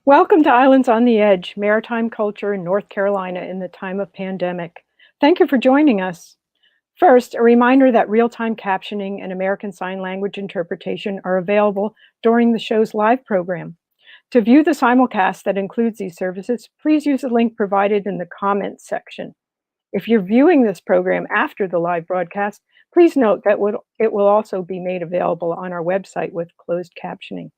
Welcome to Islands on the Edge, maritime culture in North Carolina in the time of pandemic. Thank you for joining us. First, a reminder that real-time captioning and American Sign Language interpretation are available during the show's live program. To view the simulcast that includes these services, please use the link provided in the comments section. If you're viewing this program after the live broadcast, please note that it will also be made available on our website with closed captioning.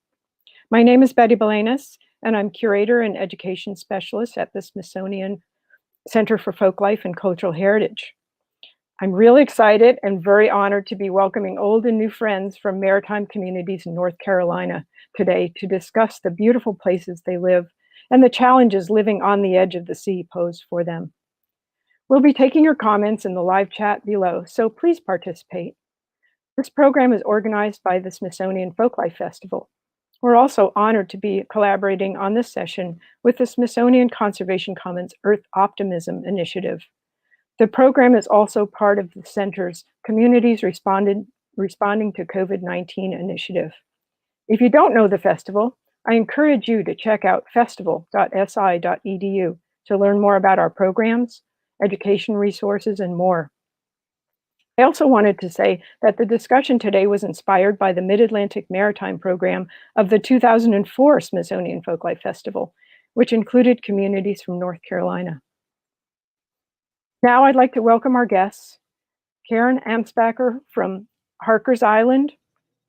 My name is Betty Balanis, and I'm Curator and Education Specialist at the Smithsonian Center for Folklife and Cultural Heritage. I'm really excited and very honored to be welcoming old and new friends from Maritime Communities in North Carolina today to discuss the beautiful places they live and the challenges living on the edge of the sea pose for them. We'll be taking your comments in the live chat below, so please participate. This program is organized by the Smithsonian Folklife Festival. We're also honored to be collaborating on this session with the Smithsonian Conservation Commons Earth Optimism Initiative. The program is also part of the Center's Communities Responding to COVID-19 initiative. If you don't know the festival, I encourage you to check out festival.si.edu to learn more about our programs, education resources, and more. I also wanted to say that the discussion today was inspired by the Mid-Atlantic Maritime Program of the 2004 Smithsonian Folklife Festival, which included communities from North Carolina. Now I'd like to welcome our guests, Karen Amsbacher from Harkers Island,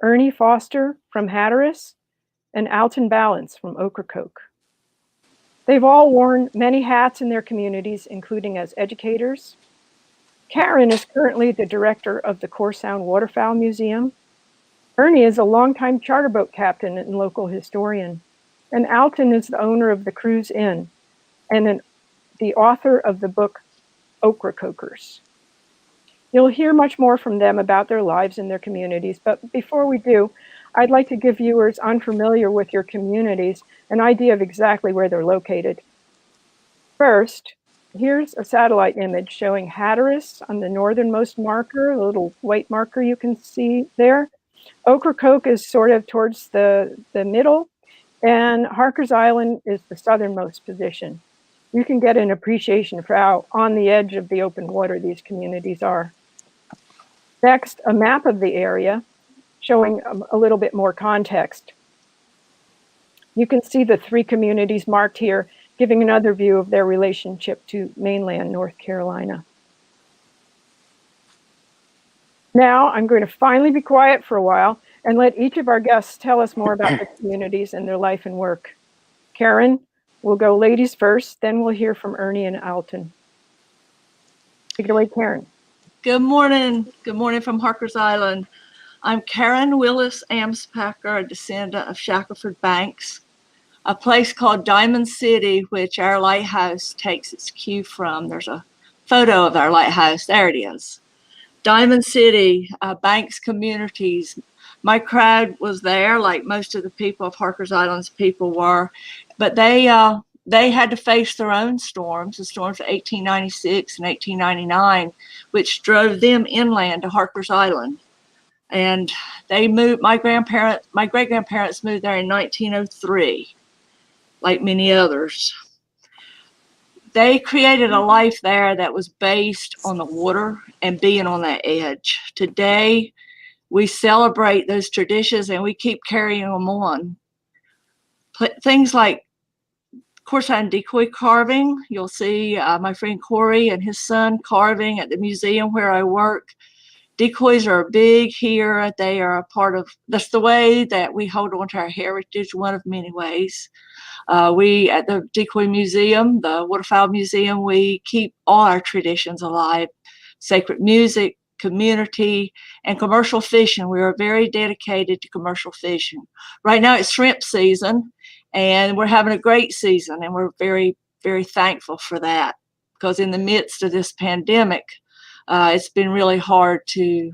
Ernie Foster from Hatteras, and Alston Balance from Ocracoke. They've all worn many hats in their communities, including as educators. Karen is currently the director of the Core Sound Waterfowl Museum. Ernie is a longtime charter boat captain and local historian. And Alston is the owner of the Cruise Inn and the author of the book Ocracokers. You'll hear much more from them about their lives and their communities, but before we do, I'd like to give viewers unfamiliar with your communities an idea of exactly where they're located. First, here's a satellite image showing Hatteras on the northernmost marker, a little white marker you can see there. Ocracoke is sort of towards the middle, and Harkers Island is the southernmost position. You can get an appreciation for how on the edge of the open water these communities are. Next, a map of the area showing a little bit more context. You can see the three communities marked here, giving another view of their relationship to mainland North Carolina. Now, I'm going to finally be quiet for a while and let each of our guests tell us more about the communities and their life and work. Karen, we'll go ladies first, then we'll hear from Ernie and Alston. Take it away, Karen. Good morning. Good morning from Harkers Island. I'm Karen Willis Amsbacher, a descendant of Shackelford Banks, a place called Diamond City, which our lighthouse takes its cue from. There's a photo of our lighthouse. There it is. Diamond City, Banks Communities. My crowd was there, like most of the people of Harkers Island's people were, but they had to face their own storms, the storms of 1896 and 1899, which drove them inland to Harkers Island. And they moved, my great-grandparents moved there in 1903, like many others. They created a life there that was based on the water and being on that edge. Today, we celebrate those traditions and we keep carrying them on. Things like Corsair decoy carving. You'll see my friend Corey and his son carving at the museum where I work. Decoys are big here. They are a part of, that's the way that we hold on to our heritage, one of many ways. We, at the Decoy Museum, the Waterfowl Museum, we keep all our traditions alive. Sacred music, community, and commercial fishing. We are very dedicated to commercial fishing. Right now it's shrimp season, and we're having a great season, and we're very, very thankful for that, because in the midst of this pandemic, it's been really hard to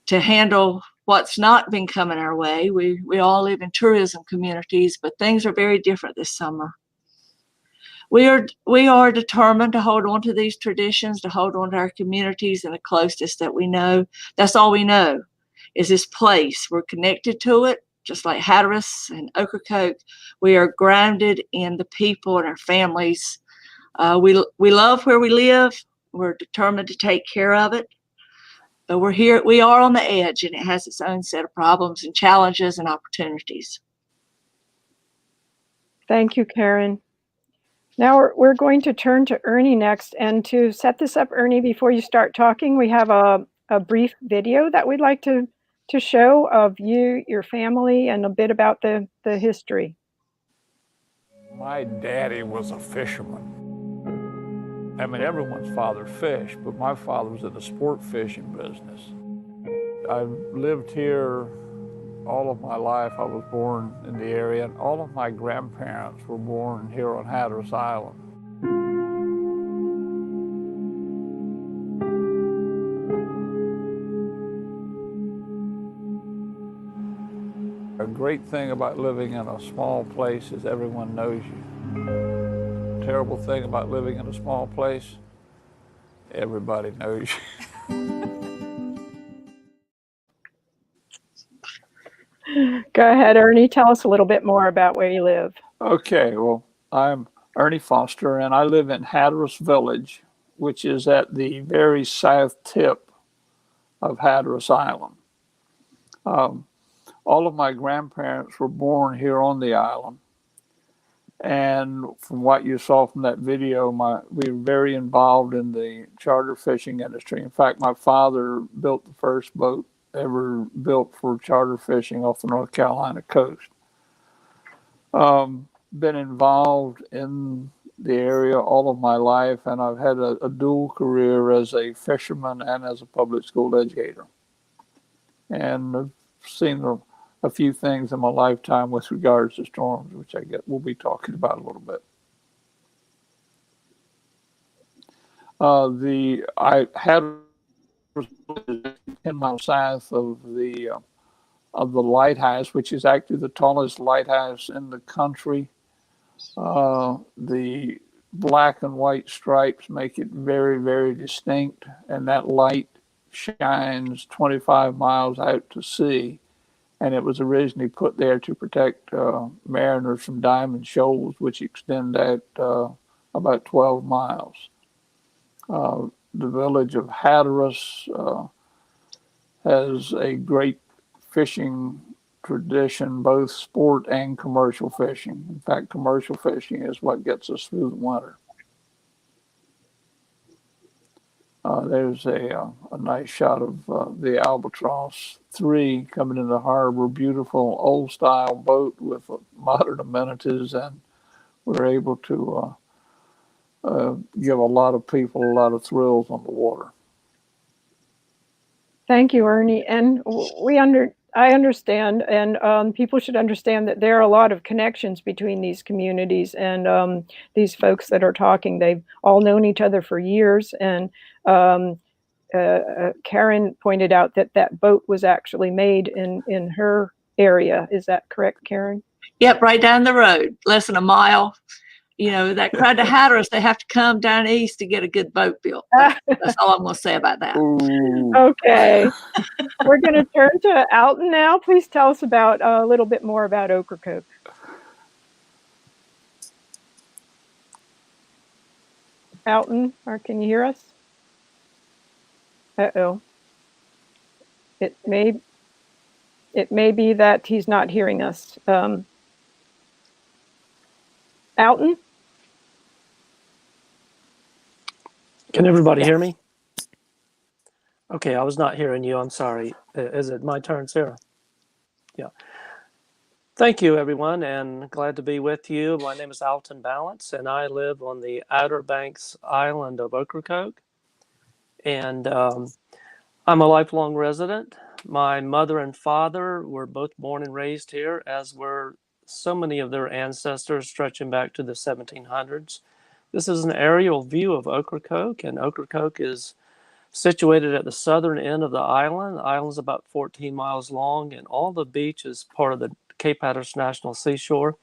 handle what's not been coming our way. We all live in tourism communities, but things are very different this summer. We are determined to hold on to these traditions, to hold on to our communities and the closest that we know. That's all we know is this place. We're connected to it. just like Hatteras and Ocracoke, we are grounded in the people and our families. We love where we live. We're determined to take care of it. But we are on the edge, and it has its own set of problems and challenges and opportunities. Thank you, Karen. Now we're going to turn to Ernie next. And to set this up, Ernie, before you start talking, we have a brief video that we'd like to show of you, your family, and a bit about the history. My daddy was a fisherman. I mean, everyone's father fished, but my father was in the sport fishing business. I've lived here all of my life. I was born in the area, and all of my grandparents were born here on Hatteras Island. A great thing about living in a small place is everyone knows you. Terrible thing about living in a small place, everybody knows you. Go ahead, Ernie. Tell us a little bit more about where you live. Okay, well, I'm Ernie Foster, and I live in Hatteras Village, which is at the very south tip of Hatteras Island. All of my grandparents were born here on the island. And from what you saw from that video, we were very involved in the charter fishing industry. In fact, my father built the first boat ever built for charter fishing off the North Carolina coast. Been involved in the area all of my life, and I've had a dual career as a fisherman and as a public school educator. And I've seen a few things in my lifetime with regards to storms, which I guess we'll be talking about a little bit. I had 10 miles south of the lighthouse, which is actually the tallest lighthouse in the country. The black and white stripes make it very, very distinct, and that light shines 25 miles out to sea. And it was originally put there to protect mariners from diamond shoals, which extend out about 12 miles. The village of Hatteras has a great fishing tradition, both sport and commercial fishing. In fact, commercial fishing is what gets us through the winter. There's a nice shot of the Albatross 3 coming into the harbor. Beautiful old style boat with modern amenities, and we're able to give a lot of people a lot of thrills on the water. Thank you, Ernie. And I understand, and people should understand that there are a lot of connections between these communities and these folks that are talking. They've all known each other for years, and Karen pointed out that boat was actually made in her area. Is that correct, Karen? Yep, right down the road, less than a mile. You know, that crowd of Hatteras, they have to come down east to get a good boat built. That's all I'm going to say about that. Ooh. Okay. We're going to turn to Alton now. Please tell us about a little bit more about Ocracoke. Alton, can you hear us? Uh-oh. It may be that he's not hearing us. Alton? Can everybody hear me? Okay, I was not hearing you. I'm sorry. Is it my turn, Sarah? Yeah. Thank you, everyone, and glad to be with you. My name is Alston Balance, and I live on the Outer Banks island of Ocracoke. And I'm a lifelong resident. My mother and father were both born and raised here, as were so many of their ancestors stretching back to the 1700s. This is an aerial view of Ocracoke, and Ocracoke is situated at the southern end of the island. The island is about 14 miles long, and all the beach is part of the Cape Hatteras National Seashore.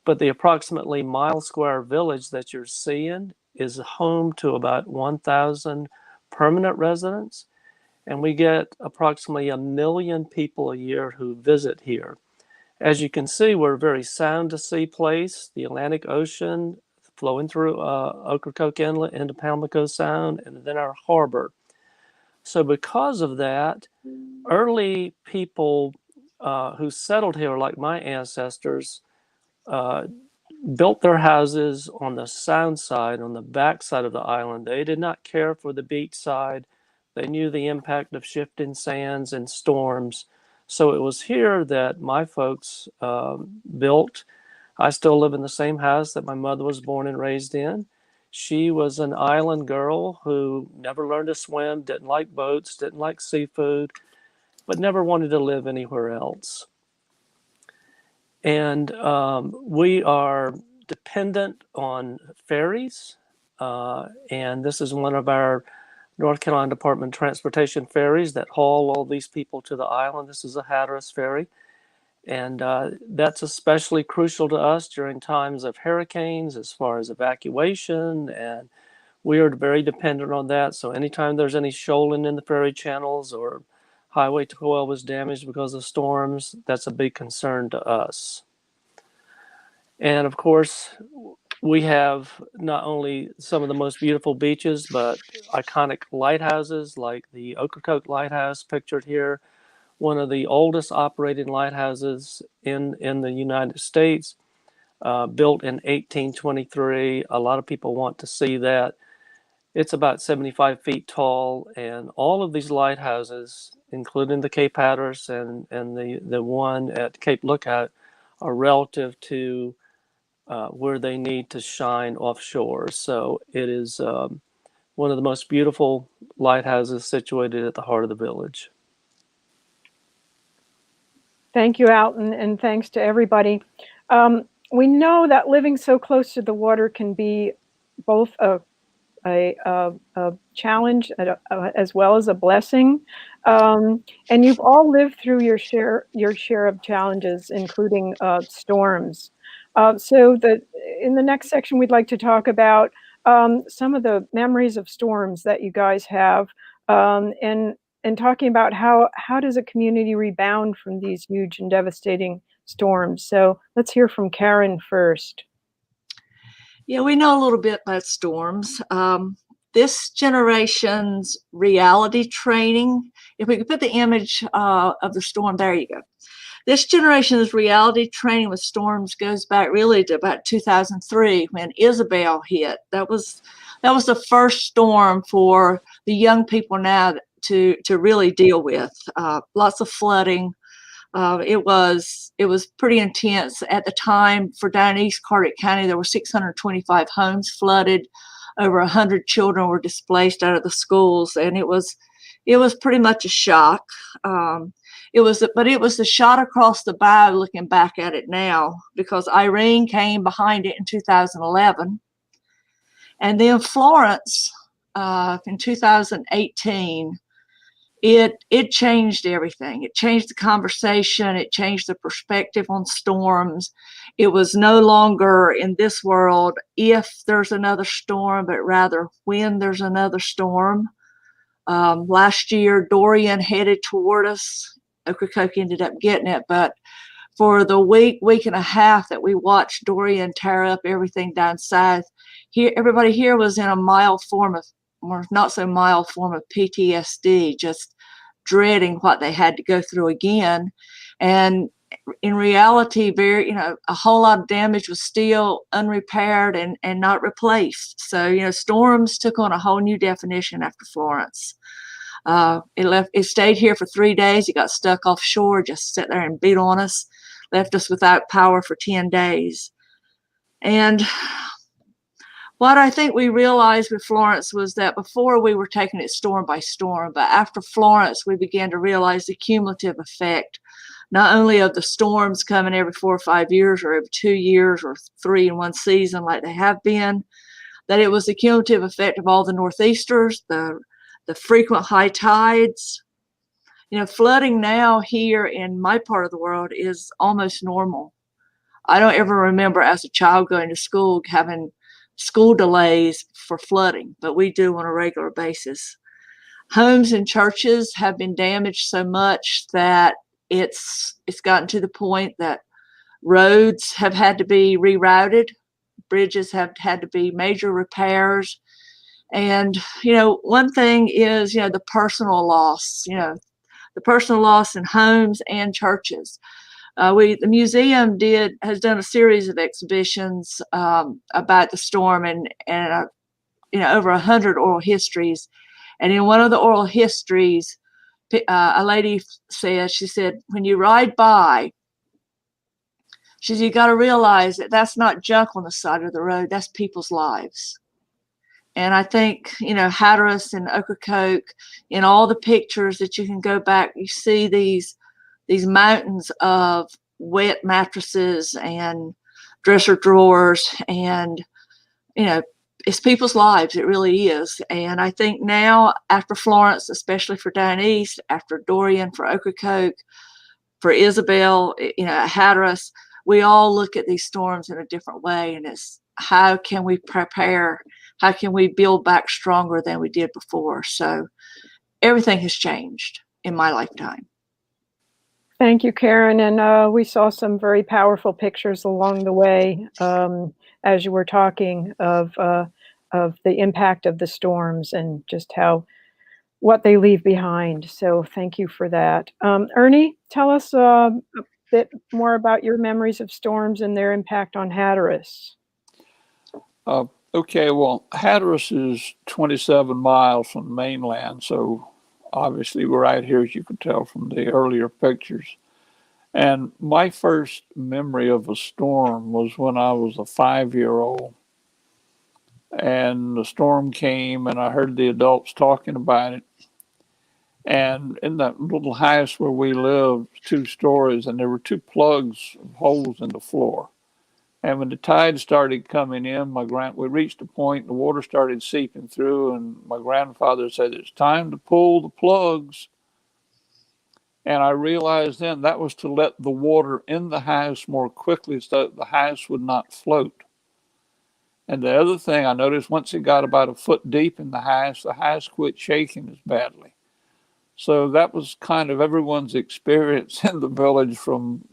But the approximately mile square village that you're seeing is home to about 1,000 permanent residents, and we get approximately 1 million people a year who visit here. As you can see, we're a very sound to sea place. The Atlantic Ocean flowing through Ocracoke Inlet into Pamlico Sound, and then our harbor. So because of that, early people who settled here, like my ancestors, built their houses on the sound side, on the back side of the island. They did not care for the beach side. They knew the impact of shifting sands and storms. So it was here that my folks built. I still live in the same house that my mother was born and raised in. She was an island girl who never learned to swim, didn't like boats, didn't like seafood, but never wanted to live anywhere else. And we are dependent on ferries. And this is one of our North Carolina Department of Transportation ferries that haul all these people to the island. This is a Hatteras ferry. And that's especially crucial to us during times of hurricanes as far as evacuation. And we are very dependent on that. So anytime there's any shoaling in the ferry channels or Highway 12 was damaged because of storms, that's a big concern to us. And of course, we have not only some of the most beautiful beaches, but iconic lighthouses like the Ocracoke Lighthouse pictured here, one of the oldest operating lighthouses in the United States, built in 1823. A lot of people want to see that. It's about 75 feet tall, and all of these lighthouses, including the Cape Hatteras and the one at Cape Lookout, are relative to where they need to shine offshore. So it is one of the most beautiful lighthouses situated at the heart of the village. Thank you, Alton, and thanks to everybody. We know that living so close to the water can be both a challenge as well as a blessing. And you've all lived through your share of challenges, including storms. So in the next section, we'd like to talk about some of the memories of storms that you guys have, and talking about how does a community rebound from these huge and devastating storms. So let's hear from Karen first. Yeah, we know a little bit about storms. This generation's reality training, if we could put the image of the storm, there you go. This generation's reality training with storms goes back really to about 2003 when Isabel hit. That was the first storm for the young people now to really deal with. Lots of flooding. It was pretty intense at the time. For down in East Carteret County, there were 625 homes flooded. Over 100 children were displaced out of the schools, and it was pretty much a shock. It was the shot across the bow looking back at it now, because Irene came behind it in 2011, and then Florence in 2018. It changed everything. It changed the conversation. It changed the perspective on storms. It was no longer in this world if there's another storm, but rather when there's another storm. Last year, Dorian headed toward us. Ocracoke ended up getting it, but for the week and a half that we watched Dorian tear up everything down south, everybody here was in a mild form of, or not so mild form of PTSD, just dreading what they had to go through again. And in reality, a whole lot of damage was still unrepaired and not replaced. So, storms took on a whole new definition after Florence. It stayed here for 3 days. It got stuck offshore, just sat there and beat on us, left us without power for 10 days. And what I think we realized with Florence was that before we were taking it storm by storm, but after Florence, we began to realize the cumulative effect, not only of the storms coming every 4 or 5 years or every 2 years or 3 in one season like they have been, that it was the cumulative effect of all the northeasters, the frequent high tides. Flooding now here in my part of the world is almost normal. I don't ever remember as a child going to school having school delays for flooding, but we do on a regular basis. Homes and churches have been damaged so much that it's gotten to the point that Roads have had to be rerouted. Bridges have had to be major repairs. And, one thing is, the personal loss, the personal loss in homes and churches. The museum has done a series of exhibitions about the storm and over 100 oral histories. And in one of the oral histories, a lady she said, when you ride by, she said, you got to realize that that's not junk on the side of the road, that's people's lives. And I think, Hatteras and Ocracoke, in all the pictures that you can go back, you see these mountains of wet mattresses and dresser drawers, and it's people's lives. It really is. And I think now, after Florence, especially for down east, after Dorian, for Ocracoke, for Isabel, Hatteras, we all look at these storms in a different way. And it's, how can we prepare? How can we build back stronger than we did before? So everything has changed in my lifetime. Thank you, Karen. And we saw some very powerful pictures along the way as you were talking of the impact of the storms and just what they leave behind. So thank you for that. Ernie, tell us a bit more about your memories of storms and their impact on Hatteras. Okay, well, Hatteras is 27 miles from the mainland, so obviously we're right here, as you could tell from the earlier pictures. And my first memory of a storm was when I was a 5-year-old. And the storm came, and I heard the adults talking about it. And in that little house where we lived, 2 stories, and there were 2 plugs of holes in the floor. And when the tide started coming in, we reached a point, the water started seeping through, and my grandfather said, it's time to pull the plugs. And I realized then that was to let the water in the house more quickly so that the house would not float. And the other thing I noticed, once it got about a foot deep in the house quit shaking as badly. So that was kind of everyone's experience in the village from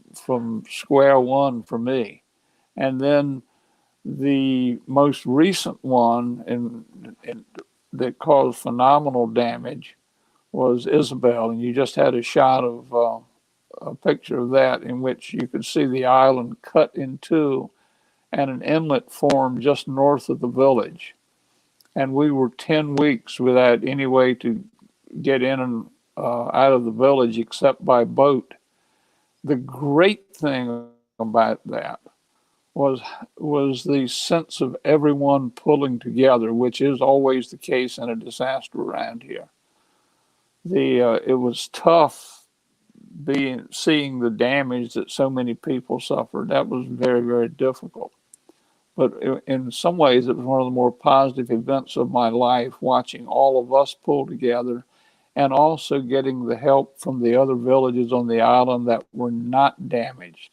square one for me. And then the most recent one that caused phenomenal damage was Isabel. And you just had a shot of a picture of that, in which you could see the island cut in two and an inlet formed just north of the village. And we were 10 weeks without any way to get in and out of the village except by boat. The great thing about that was the sense of everyone pulling together, which is always the case in a disaster around here. It was tough seeing the damage that so many people suffered. That was very, very difficult. But in some ways, it was one of the more positive events of my life, watching all of us pull together and also getting the help from the other villages on the island that were not damaged.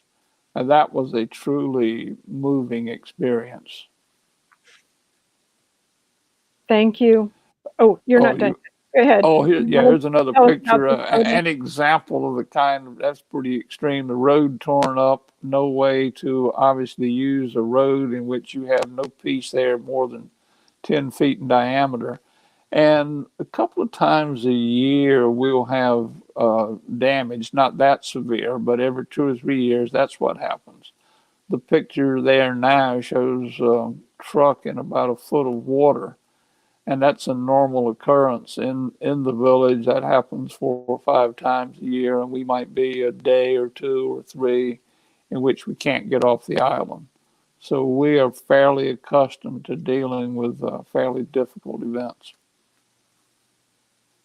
And that was a truly moving experience. Thank you. Oh, you're not done. Go ahead. Oh, here's another picture, an example of the kind that's pretty extreme. The road torn up, no way to obviously use a road in which you have no piece there more than 10 feet in diameter. And a couple of times a year, we'll have damage, not that severe, but every 2 or 3 years, that's what happens. The picture there now shows a truck in about a foot of water. And that's a normal occurrence in the village. That happens 4 or 5 times a year, and we might be a day or 2 or 3 in which we can't get off the island. So we are fairly accustomed to dealing with fairly difficult events.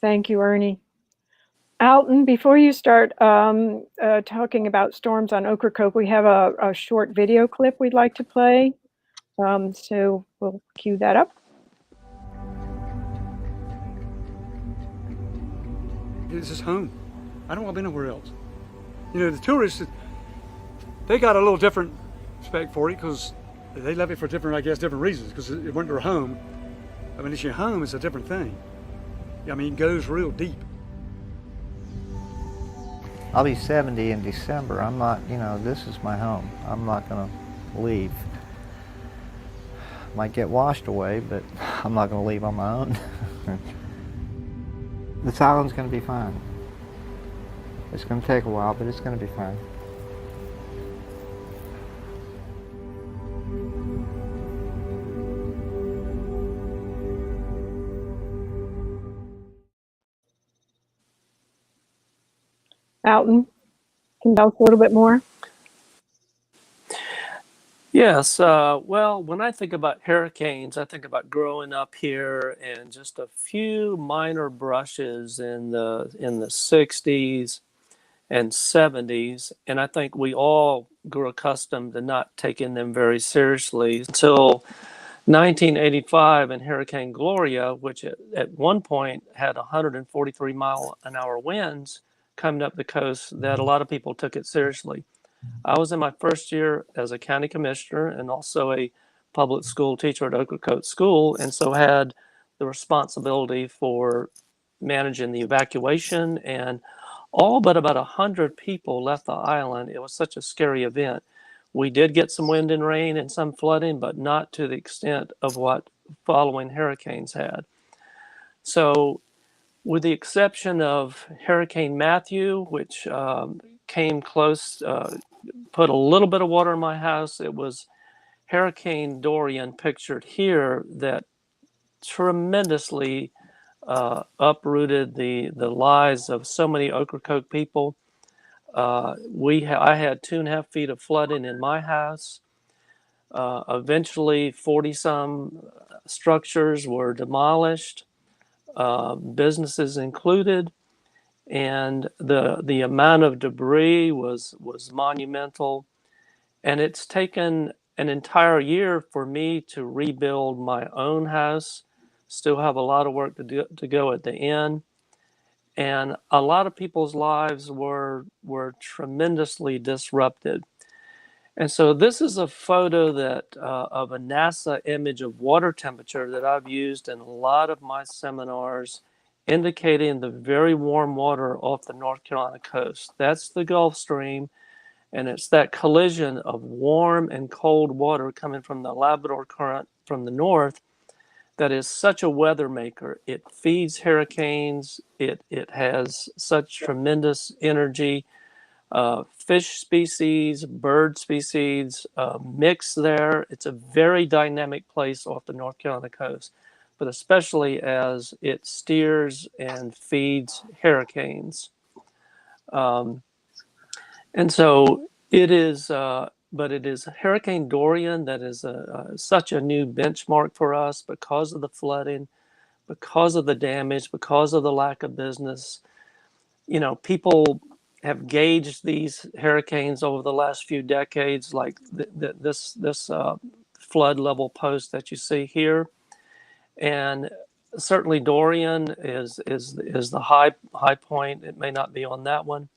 Thank you, Ernie. Alton, before you start talking about storms on Ocracoke, we have a short video clip we'd like to play. So we'll cue that up. This is home. I don't want to be nowhere else. The tourists, they got a little different respect for it because they love it for different reasons, because it went to their home. I mean, it's your home, it's a different thing. I mean, it goes real deep. I'll be 70 in December. I'm not, you know, this is my home. I'm not going to leave. Might get washed away, but I'm not going to leave on my own. This island's going to be fine. It's going to take a while, but it's going to be fine. Alton, can you tell us a little bit more? Yes. Well, when I think about hurricanes, I think about growing up here and just a few minor brushes in the 60s and 70s, and I think we all grew accustomed to not taking them very seriously until 1985 and Hurricane Gloria, which at one point had 143-mile-an-hour winds coming up the coast, that a lot of people took it seriously. I was in my first year as a county commissioner and also a public school teacher at Ocracoke School, and so had the responsibility for managing the evacuation, and all but about 100 people left the island. It was such a scary event. We did get some wind and rain and some flooding, but not to the extent of what following hurricanes had. So with the exception of Hurricane Matthew, which came close, put a little bit of water in my house, it was Hurricane Dorian, pictured here, that tremendously uprooted the lives of so many Ocracoke people. I had 2.5 feet of flooding in my house. Eventually, 40-some structures were demolished, businesses included, and the amount of debris was monumental. And it's taken an entire year for me to rebuild my own house. Still have a lot of work to go at the end. And a lot of people's lives were tremendously disrupted. And so this is a photo that of a NASA image of water temperature that I've used in a lot of my seminars, indicating the very warm water off the North Carolina coast. That's the Gulf Stream, and it's that collision of warm and cold water coming from the Labrador Current from the north that is such a weather maker. It feeds hurricanes. It has such tremendous energy. Fish species, bird species mix there. It's a very dynamic place off the North Carolina coast, but especially as it steers and feeds hurricanes. And so it is, but it is Hurricane Dorian that is such a new benchmark for us because of the flooding, because of the damage, because of the lack of business. You know, people have gauged these hurricanes over the last few decades, like this flood level post that you see here, and certainly Dorian is the high point. It may not be on that one,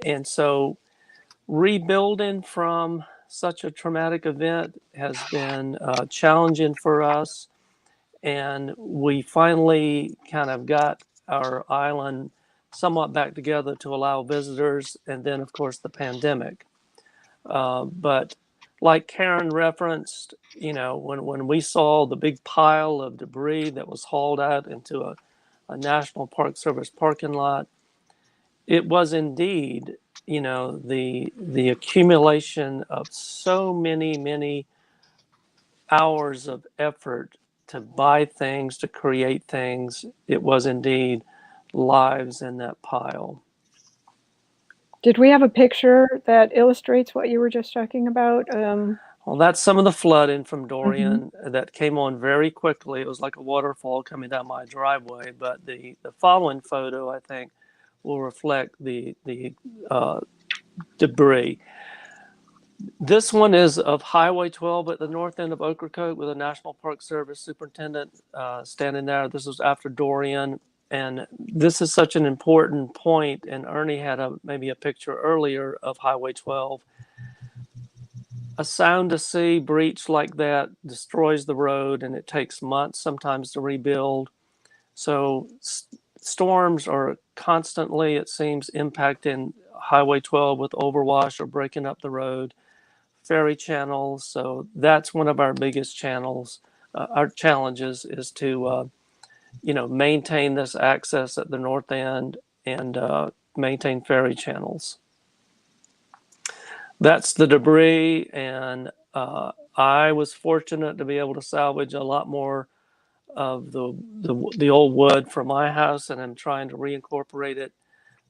and so rebuilding from such a traumatic event has been challenging for us, and we finally kind of got our island somewhat back together to allow visitors, and then of course the pandemic. But like Karen referenced, you know, when we saw the big pile of debris that was hauled out into a National Park Service parking lot, it was indeed, you know, the accumulation of so many hours of effort to buy things, to create things. It was indeed lives in that pile. Did we have a picture that illustrates what you were just talking about? Well, that's some of the flooding from Dorian that came on very quickly. It was like a waterfall coming down my driveway. But the following photo, I think, will reflect the debris. This one is of Highway 12 at the north end of Ocracoke with a National Park Service superintendent standing there. This was after Dorian. And this is such an important point. And Ernie had maybe a picture earlier of Highway 12. A sound asleep breach like that destroys the road, and it takes months sometimes to rebuild. So storms are constantly, it seems, impacting Highway 12 with overwash or breaking up the road, ferry channels. So that's one of our biggest channels. Our challenges is to, maintain this access at the north end and maintain ferry channels. That's the debris, and I was fortunate to be able to salvage a lot more of the old wood from my house, and I'm trying to reincorporate it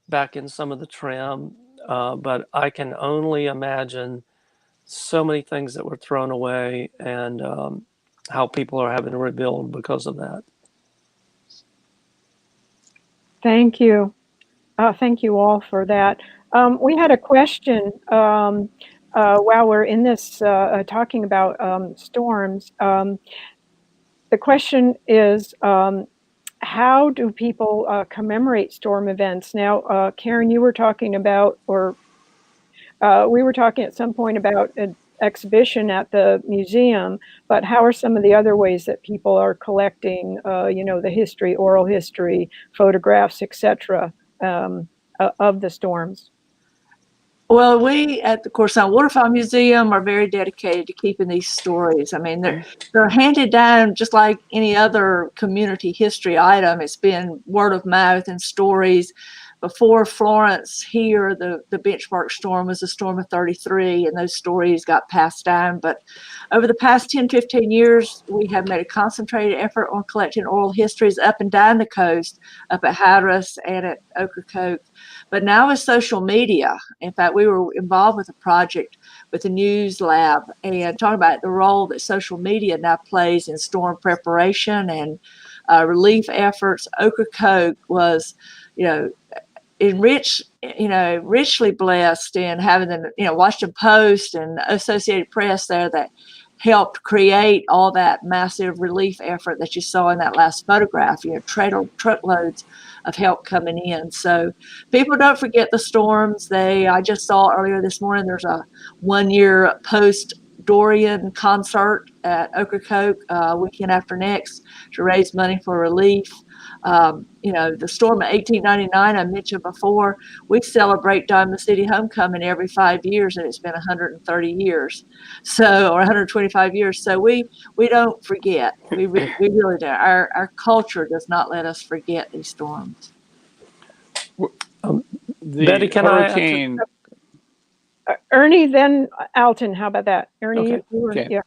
back in some of the trim. But I can only imagine so many things that were thrown away, and how people are having to rebuild because of that. Thank you. Thank you all for that. We had a question while we're in this talking about storms. The question is, how do people commemorate storm events? Now, Karen, you were talking about, or we were talking at some point about an exhibition at the museum, but how are some of the other ways that people are collecting, the history, oral history, photographs, etc., of the storms? Well, we at the Coruscant Waterfowl Museum are very dedicated to keeping these stories. I mean, they're handed down just like any other community history item. It's been word of mouth and stories. Before Florence here, the benchmark storm was the storm of 33, and those stories got passed down. But over the past 10, 15 years, we have made a concentrated effort on collecting oral histories up and down the coast, up at Hatteras and at Ocracoke. But now with social media, in fact, we were involved with a project with the News Lab and talking about the role that social media now plays in storm preparation and relief efforts. Ocracoke was, richly blessed in having the, Washington Post and Associated Press there that helped create all that massive relief effort that you saw in that last photograph. Truckloads of help coming in. So people don't forget the storms. I just saw earlier this morning, there's a 1-year post Dorian concert at Ocracoke weekend after next to raise money for relief. The storm of 1899 I mentioned before, we celebrate Diamond City Homecoming every 5 years, and it's been 130 years, or 125 years. So we don't forget. We really don't. Our culture does not let us forget these storms. Betty, can hurricane, Ernie, then Alton. How about that? Ernie, Okay. you were, Okay. yeah.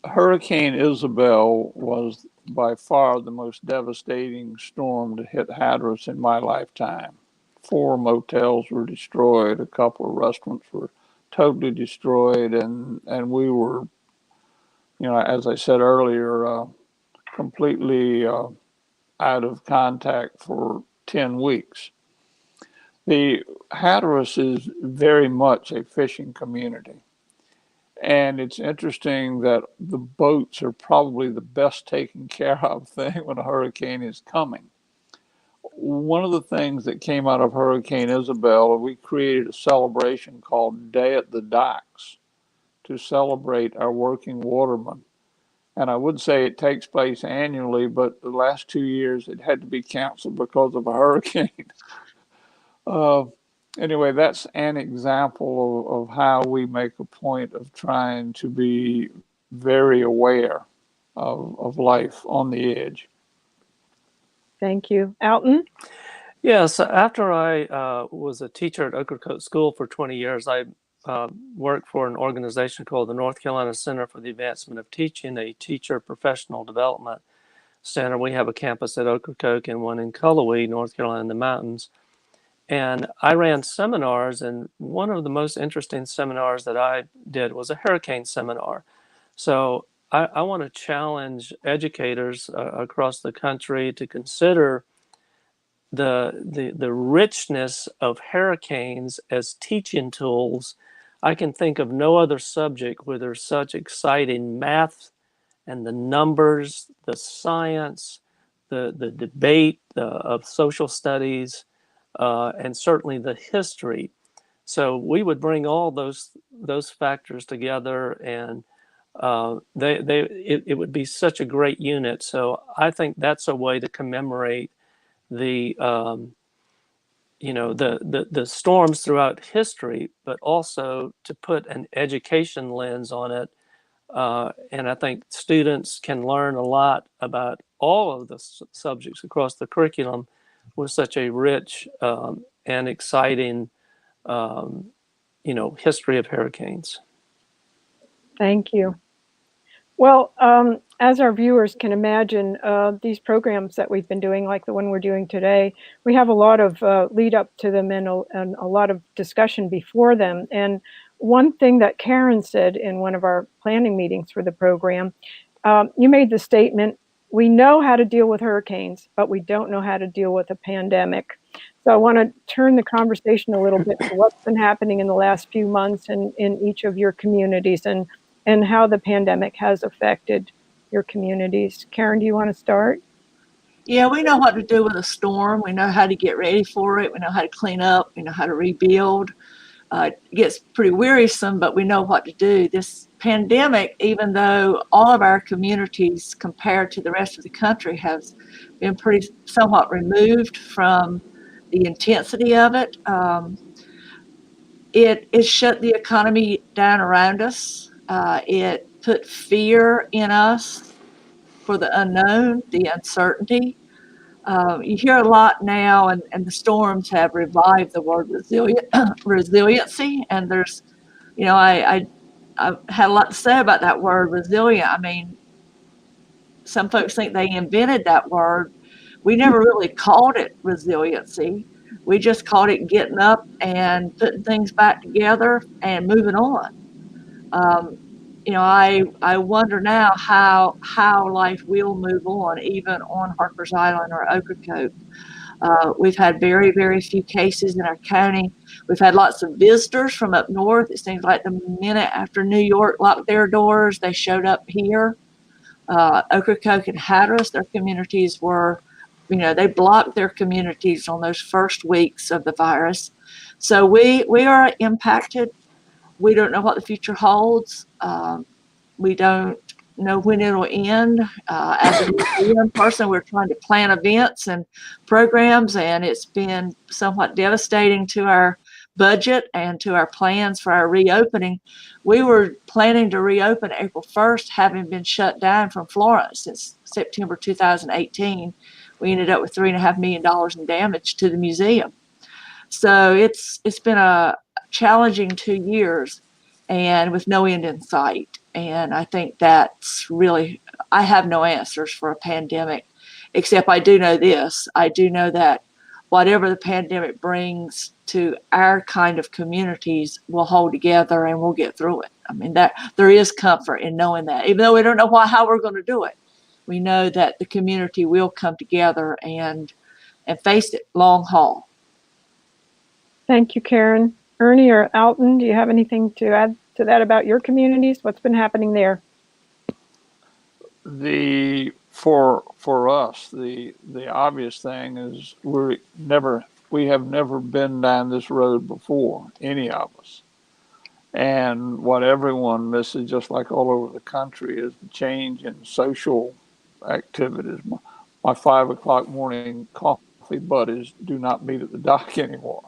Hurricane Isabel was by far the most devastating storm to hit Hatteras in my lifetime. 4 motels were destroyed, a couple of restaurants were totally destroyed, and we were, as I said earlier, completely out of contact for 10 weeks. The Hatteras is very much a fishing community. And it's interesting that the boats are probably the best taken care of thing when a hurricane is coming. One of the things that came out of Hurricane Isabel, we created a celebration called Day at the Docks to celebrate our working watermen. And I would say it takes place annually, but the last 2 years it had to be canceled because of a hurricane. Anyway, that's an example of how we make a point of trying to be very aware of life on the edge. Thank you. Alton? Yes, after I was a teacher at Ocracoke School for 20 years, I worked for an organization called the North Carolina Center for the Advancement of Teaching, a teacher professional development center. We have a campus at Ocracoke and one in Cullowhee, North Carolina in the mountains. And I ran seminars, and one of the most interesting seminars that I did was a hurricane seminar. So I want to challenge educators across the country to consider the richness of hurricanes as teaching tools. I can think of no other subject where there's such exciting math and the numbers, the science, the debate of social studies, and certainly the history. So we would bring all those factors together, and it would be such a great unit. So I think that's a way to commemorate the the storms throughout history, but also to put an education lens on it. And I think students can learn a lot about all of the subjects across the curriculum with such a rich and exciting, history of hurricanes. Thank you. Well, as our viewers can imagine, these programs that we've been doing, like the one we're doing today, we have a lot of lead up to them and a lot of discussion before them. And one thing that Karen said in one of our planning meetings for the program, you made the statement, we know how to deal with hurricanes, but we don't know how to deal with a pandemic. So I want to turn the conversation a little bit to what's been happening in the last few months in each of your communities and how the pandemic has affected your communities. Karen, do you want to start? Yeah, we know what to do with a storm. We know how to get ready for it. We know how to clean up. We know how to rebuild. It gets pretty wearisome, but we know what to do. This pandemic, even though all of our communities compared to the rest of the country has been pretty somewhat removed from the intensity of it, it shut the economy down around us. It put fear in us for the unknown, the uncertainty. You hear a lot now, and the storms have revived the word resiliency. And there's, I've had a lot to say about that word resilient. I mean, some folks think they invented that word. We never really called it resiliency. We just called it getting up and putting things back together and moving on. I wonder now how life will move on, even on Harkers Island or Ocracoke. We've had very, very few cases in our county. We've had lots of visitors from up north. It seems like the minute after New York locked their doors, they showed up here. Ocracoke and Hatteras, their communities were, they blocked their communities on those first weeks of the virus. So we are impacted. We don't know what the future holds. We don't know when it'll end. As a museum person, we're trying to plan events and programs, and it's been somewhat devastating to our budget and to our plans for our reopening. We were planning to reopen April 1st, having been shut down from Florence since September 2018. We ended up with $3.5 million in damage to the museum. So it's been a challenging 2 years and with no end in sight. And I think that's really, I have no answers for a pandemic, except I do know this. I do know that whatever the pandemic brings to our kind of communities, we'll hold together and we'll get through it. I mean, that there is comfort in knowing that, even though we don't know how we're going to do it. We know that the community will come together and face it long haul. Thank you, Karen. Ernie or Alton, do you have anything to add to that about your communities? What's been happening there? For us, the obvious thing is we have never been down this road before, any of us. And what everyone misses, just like all over the country, is the change in social activities. My 5 o'clock morning coffee buddies do not meet at the dock anymore.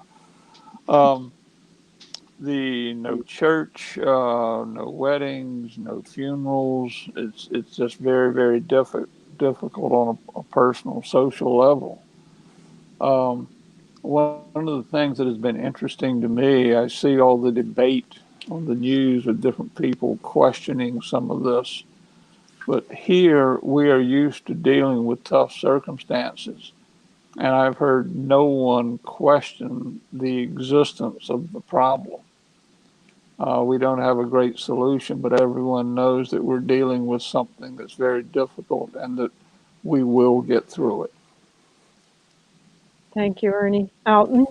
No church, no weddings, no funerals. It's just very, very difficult on a personal, social level. One of the things that has been interesting to me, I see all the debate on the news with different people questioning some of this. But here we are used to dealing with tough circumstances. And I've heard no one question the existence of the problem. We don't have a great solution, but everyone knows that we're dealing with something that's very difficult and that we will get through it. Thank you, Ernie. Alton?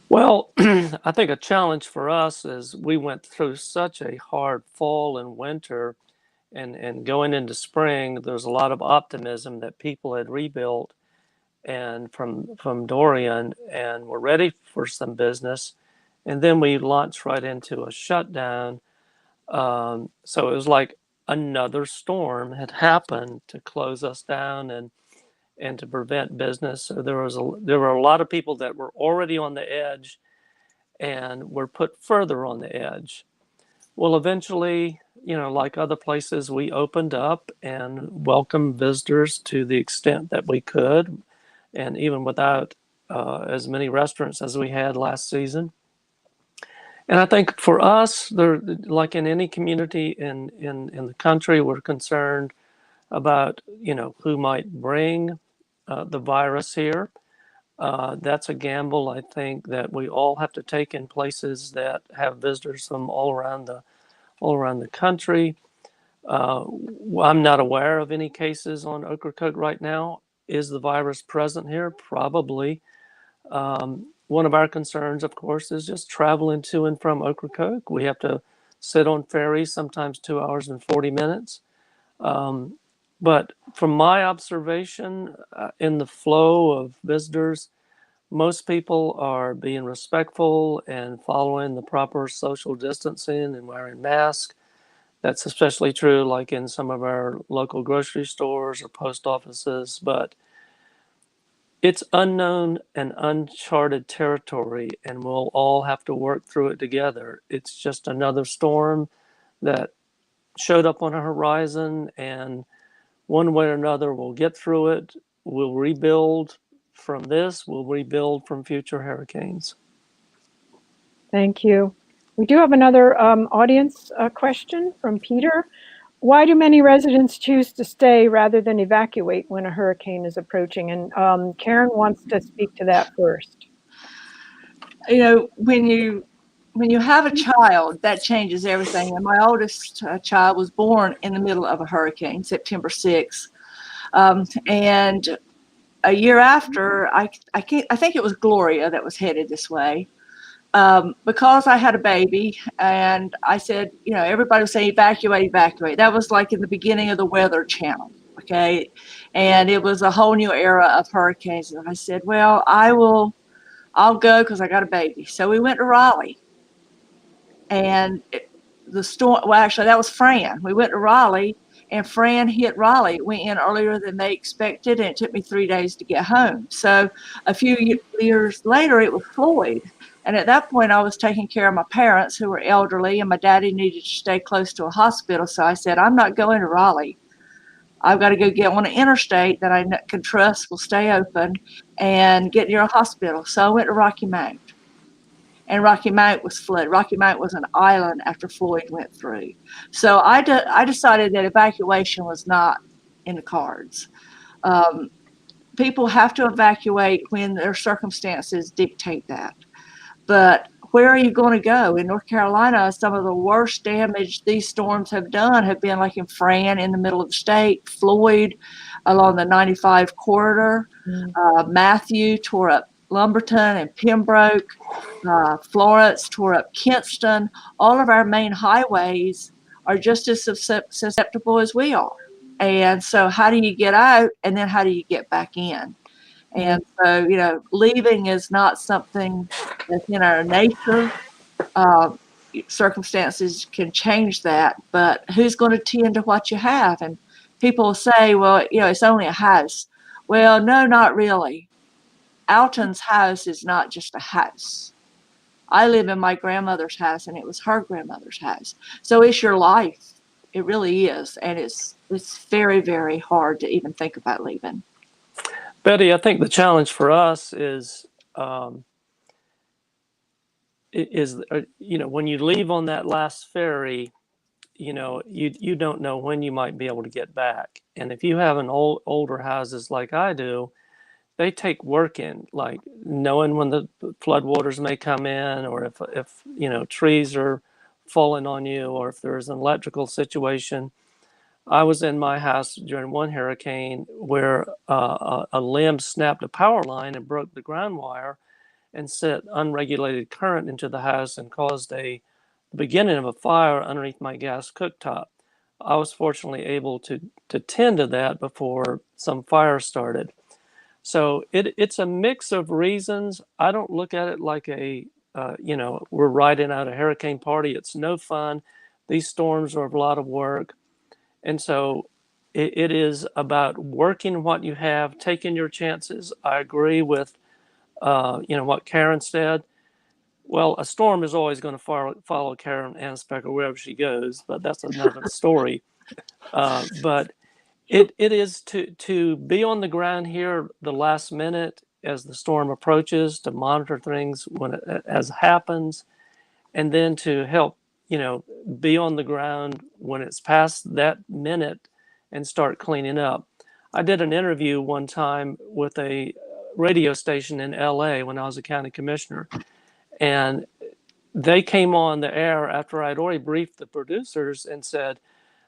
Well, I think a challenge for us is we went through such a hard fall and winter, and going into spring, there's a lot of optimism that people had rebuilt and from Dorian and were ready for some business. And then we launched right into a shutdown. So it was like another storm had happened to close us down. and to prevent business. So there were a lot of people that were already on the edge and were put further on the edge. Well, eventually, like other places, we opened up and welcomed visitors to the extent that we could, and even without as many restaurants as we had last season. And I think for us, like in any community in the country, we're concerned about who might bring the virus here. That's a gamble I think that we all have to take in places that have visitors from all around the country. I'm not aware of any cases on Ocracoke right now. Is the virus present here? Probably. One of our concerns, of course, is just traveling to and from Ocracoke. We have to sit on ferries, sometimes 2 hours and 40 minutes. But from my observation in the flow of visitors, most people are being respectful and following the proper social distancing and wearing masks. That's especially true like in some of our local grocery stores or post offices, but it's unknown and uncharted territory, and we'll all have to work through it together. It's just another storm that showed up on a horizon, and one way or another, we'll get through it. We'll rebuild from this. We'll rebuild from future hurricanes. Thank you. We do have another audience question from Peter. Why do many residents choose to stay rather than evacuate when a hurricane is approaching? And Karen wants to speak to that first. When you have a child, that changes everything. And my oldest child was born in the middle of a hurricane, September 6th. And a year after, I think it was Gloria that was headed this way. Because I had a baby and I said, everybody was saying evacuate, evacuate. That was like in the beginning of the Weather Channel. Okay. And it was a whole new era of hurricanes. And I said, well, I'll go because I got a baby. So we went to Raleigh. And the storm, well, actually, that was Fran. We went to Raleigh, and Fran hit Raleigh. It went in earlier than they expected, and it took me 3 days to get home. So a few years later, it was Floyd. And at that point, I was taking care of my parents who were elderly, and my daddy needed to stay close to a hospital. So I said, I'm not going to Raleigh. I've got to go get on an interstate that I can trust will stay open and get near a hospital. So I went to Rocky Mount. And Rocky Mount was flooded. Rocky Mount was an island after Floyd went through. So I decided that evacuation was not in the cards. People have to evacuate when their circumstances dictate that. But where are you going to go? In North Carolina, some of the worst damage these storms have done have been like in Fran in the middle of the state, Floyd along the 95 corridor, Matthew tore up Lumberton and Pembroke, Florence tore up Kinston. All of our main highways are just as susceptible as we are. And so how do you get out and then how do you get back in? And so, leaving is not something that's in our nature. Circumstances can change that, but who's going to tend to what you have? And people say, well, it's only a house. Well, no, not really. Alton's house is not just a house. I live in my grandmother's house, and it was her grandmother's house. So it's your life. It really is. And it's very, very hard to even think about leaving. Betty, I think the challenge for us is when you leave on that last ferry, you don't know when you might be able to get back. And if you have an older houses like I do, they take work in, like knowing when the floodwaters may come in, or if trees are falling on you, or if there's an electrical situation. I was in my house during one hurricane where a limb snapped a power line and broke the ground wire and sent unregulated current into the house and caused the beginning of a fire underneath my gas cooktop. I was fortunately able to tend to that before some fire started. So it's a mix of reasons. I don't look at it like we're riding out a hurricane party. It's no fun. These storms are a lot of work. And so it is about working what you have, taking your chances. I agree with what Karen said. Well, a storm is always going to follow Karen Anspecker wherever she goes, but that's another story. But it is to be on the ground here the last minute as the storm approaches, to monitor things when as happens, and then to help be on the ground when it's past that minute and start cleaning up. I did an interview one time with a radio station in LA when I was a county commissioner, and they came on the air after I'd already briefed the producers and said,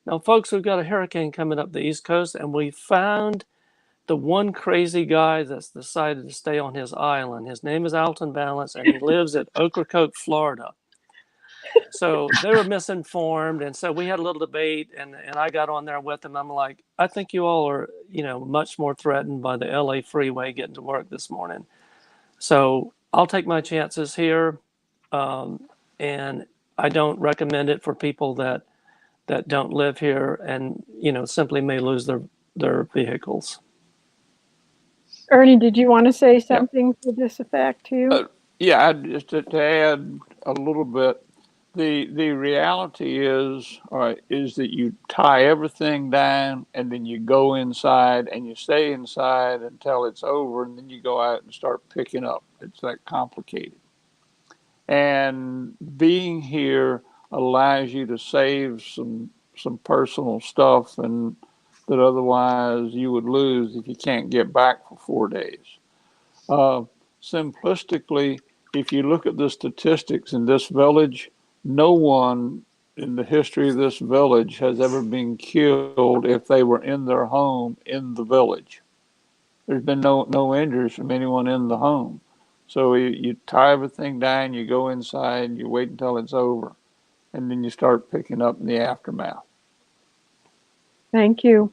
"Now, folks, we've got a hurricane coming up the East Coast, and we found the one crazy guy that's decided to stay on his island. His name is Alston Balance, and he lives at Ocracoke, Florida." So they were misinformed, and so we had a little debate, and I got on there with them. I'm like, I think you all are, much more threatened by the LA freeway getting to work this morning. So I'll take my chances here, and I don't recommend it for people that don't live here and simply may lose their vehicles. Ernie, did you want to say something to this effect too? Yeah, just to add a little bit, the reality is that you tie everything down and then you go inside and you stay inside until it's over, and then you go out and start picking up. It's that complicated. And being here allows you to save some personal stuff and that otherwise you would lose if you can't get back for 4 days. Simplistically, if you look at the statistics in this village, no one in the history of this village has ever been killed if they were in their home in the village. There's been no injuries from anyone in the home. So you tie everything down, you go inside, you wait until it's over, and then you start picking up in the aftermath. Thank you.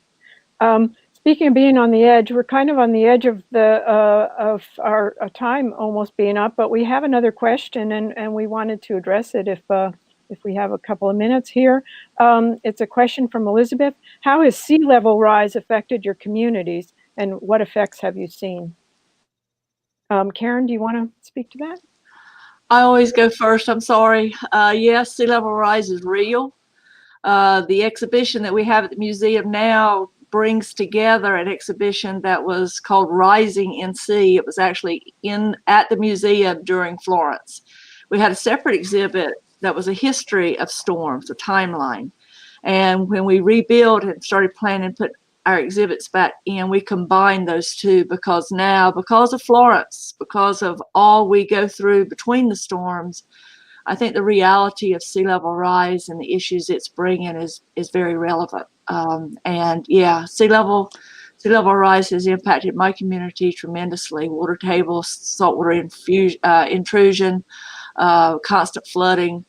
Speaking of being on the edge, we're kind of on the edge of our time almost being up, but we have another question, and we wanted to address it if we have a couple of minutes here. It's a question from Elizabeth. How has sea level rise affected your communities, and what effects have you seen? Karen, do you want to speak to that? I always go first. I'm sorry. Yes, sea level rise is real. The exhibition that we have at the museum now brings together an exhibition that was called Rising in Sea. It was actually at the museum during Florence. We had a separate exhibit that was a history of storms, a timeline. And when we rebuilt and started planning to put our exhibits back in, we combined those two because now, because of Florence, because of all we go through between the storms, I think the reality of sea level rise and the issues it's bringing is very relevant. And yeah, sea level rise has impacted my community tremendously. Water table, saltwater intrusion, constant flooding.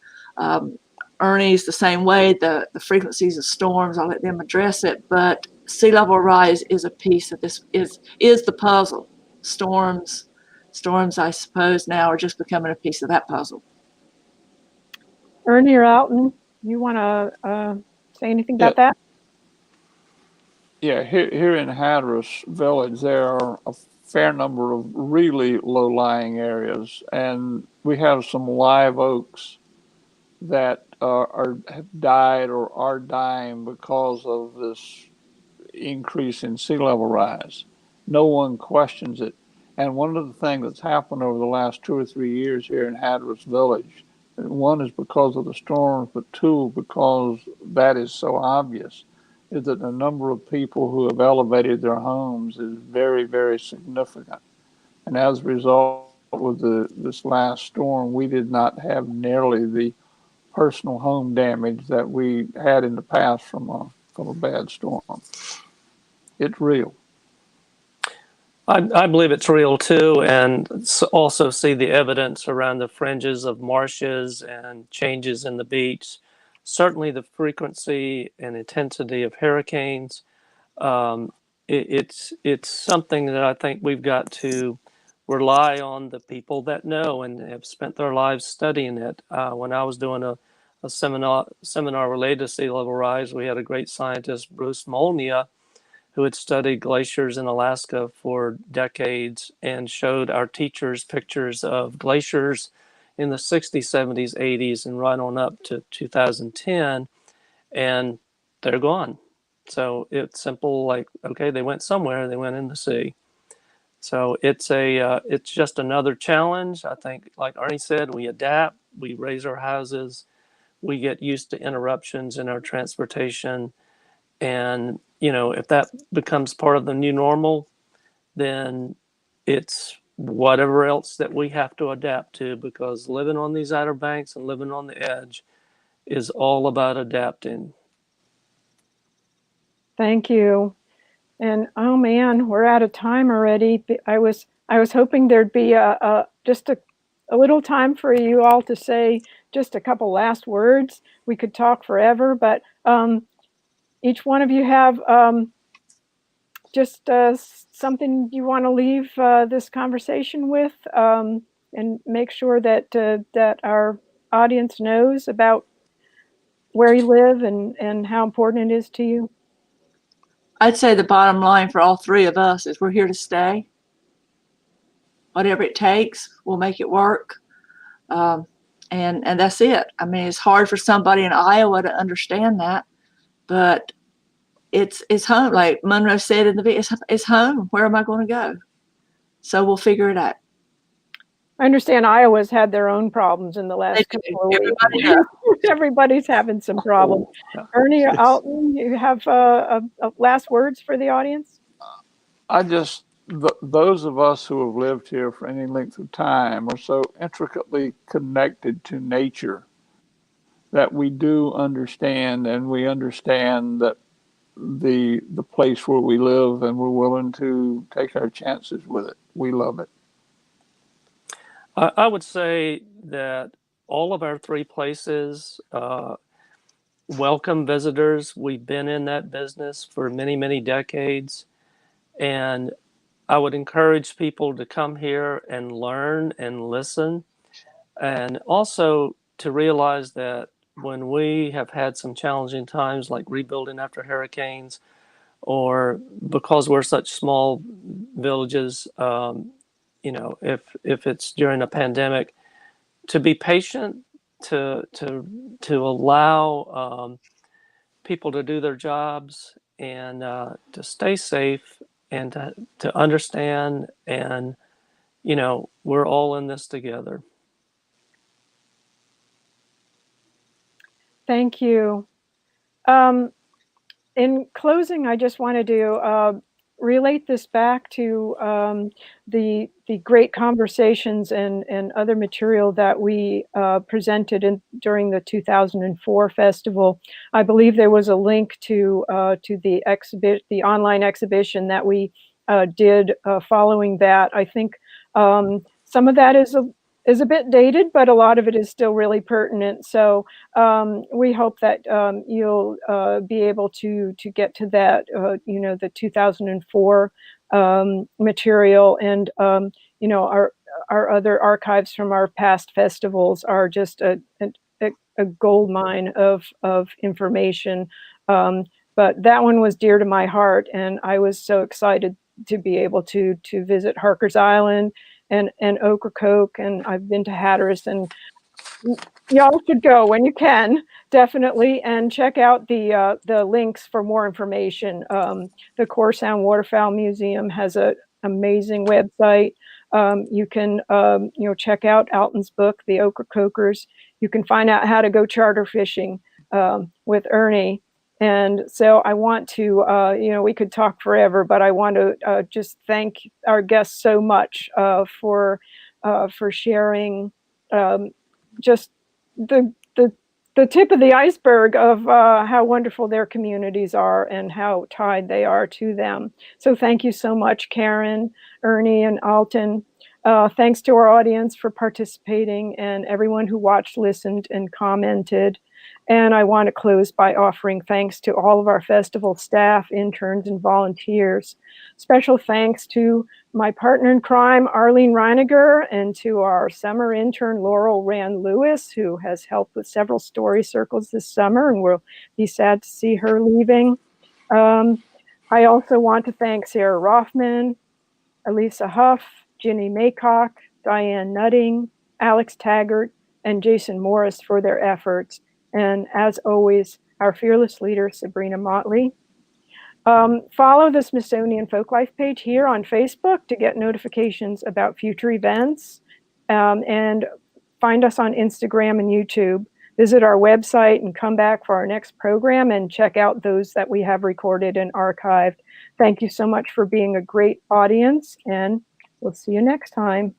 Ernie's the same way. The frequencies of storms, I'll let them address it. But sea level rise is a piece of this. Is the puzzle. Storms, I suppose, now are just becoming a piece of that puzzle. Ernie or Alton, you want to say anything about that? Yeah, here in Hatteras Village, there are a fair number of really low-lying areas, and we have some live oaks that have died or are dying because of this increase in sea level rise. No one questions it. And one of the things that's happened over the last 2 or 3 years here in Hatteras Village, one is because of the storms, but two, because that is so obvious, is that the number of people who have elevated their homes is very, very significant. And as a result of this last storm, we did not have nearly the personal home damage that we had in the past from a bad storm. It's real. I believe it's real too, and also see the evidence around the fringes of marshes and changes in the beach. Certainly the frequency and intensity of hurricanes. It's something that I think we've got to rely on the people that know and have spent their lives studying it. When I was doing a a seminar related to sea level rise. We had a great scientist, Bruce Molnia, who had studied glaciers in Alaska for decades and showed our teachers pictures of glaciers in the 60s, 70s, 80s, and right on up to 2010, and they're gone. So it's simple, like, okay, they went somewhere, they went in the sea. So it's just another challenge. I think, like Ernie said, we adapt, we raise our houses, we get used to interruptions in our transportation. And, if that becomes part of the new normal, then it's whatever else that we have to adapt to, because living on these Outer Banks and living on the edge is all about adapting. Thank you. And oh man, we're out of time already. I was hoping there'd be just a little time for you all to say just a couple last words. We could talk forever, but each one of you have just something you want to leave this conversation with, and make sure that that our audience knows about where you live and how important it is to you. I'd say the bottom line for all three of us is we're here to stay. Whatever it takes, we'll make it work. And that's it. I mean, it's hard for somebody in Iowa to understand that, but it's home. Like Monroe said in the video, it's home. Where am I going to go? So we'll figure it out. I understand Iowa's had their own problems in the last couple of weeks. Everybody's having some problems. Ernie, Alton, you have last words for the audience? Those of us who have lived here for any length of time are so intricately connected to nature that we do understand, and we understand that the place where we live, and we're willing to take our chances with it. We love it. I would say that all of our three places welcome visitors. We've been in that business for many, many decades. And I would encourage people to come here and learn and listen. And also to realize that when we have had some challenging times, like rebuilding after hurricanes, or because we're such small villages, if it's during a pandemic, to be patient, to allow people to do their jobs, and to stay safe, and to understand, and we're all in this together. Thank you. In closing, I just wanted to relate this back to the great conversations and other material that we presented during the 2004 festival. I believe there was a link to the online exhibition that we did following that. I think some of that is a bit dated, but a lot of it is still really pertinent. So we hope that you'll be able to get to that, the 2004 material, and our other archives from our past festivals are just a gold mine of information. But that one was dear to my heart, and I was so excited to be able to visit Harkers Island and Ocracoke, and I've been to Hatteras, and y'all should go when you can, definitely, and check out the links for more information. The Core Sound Waterfowl Museum has an amazing website. You can check out Alton's book, The Ocracokers. You can find out how to go charter fishing with Ernie. And so I want to, we could talk forever, but I want to just thank our guests so much for sharing just the tip of the iceberg of how wonderful their communities are and how tied they are to them. So thank you so much, Karen, Ernie, and Alton. Thanks to our audience for participating, and everyone who watched, listened, and commented. And I want to close by offering thanks to all of our festival staff, interns, and volunteers. Special thanks to my partner in crime, Arlene Reiniger, and to our summer intern, Laurel Rand Lewis, who has helped with several story circles this summer, and we'll be sad to see her leaving. I also want to thank Sarah Rothman, Elisa Huff, Ginny Maycock, Diane Nutting, Alex Taggart, and Jason Morris for their efforts. And as always, our fearless leader, Sabrina Motley. Follow the Smithsonian Folklife page here on Facebook to get notifications about future events, and find us on Instagram and YouTube. Visit our website and come back for our next program and check out those that we have recorded and archived. Thank you so much for being a great audience, and we'll see you next time.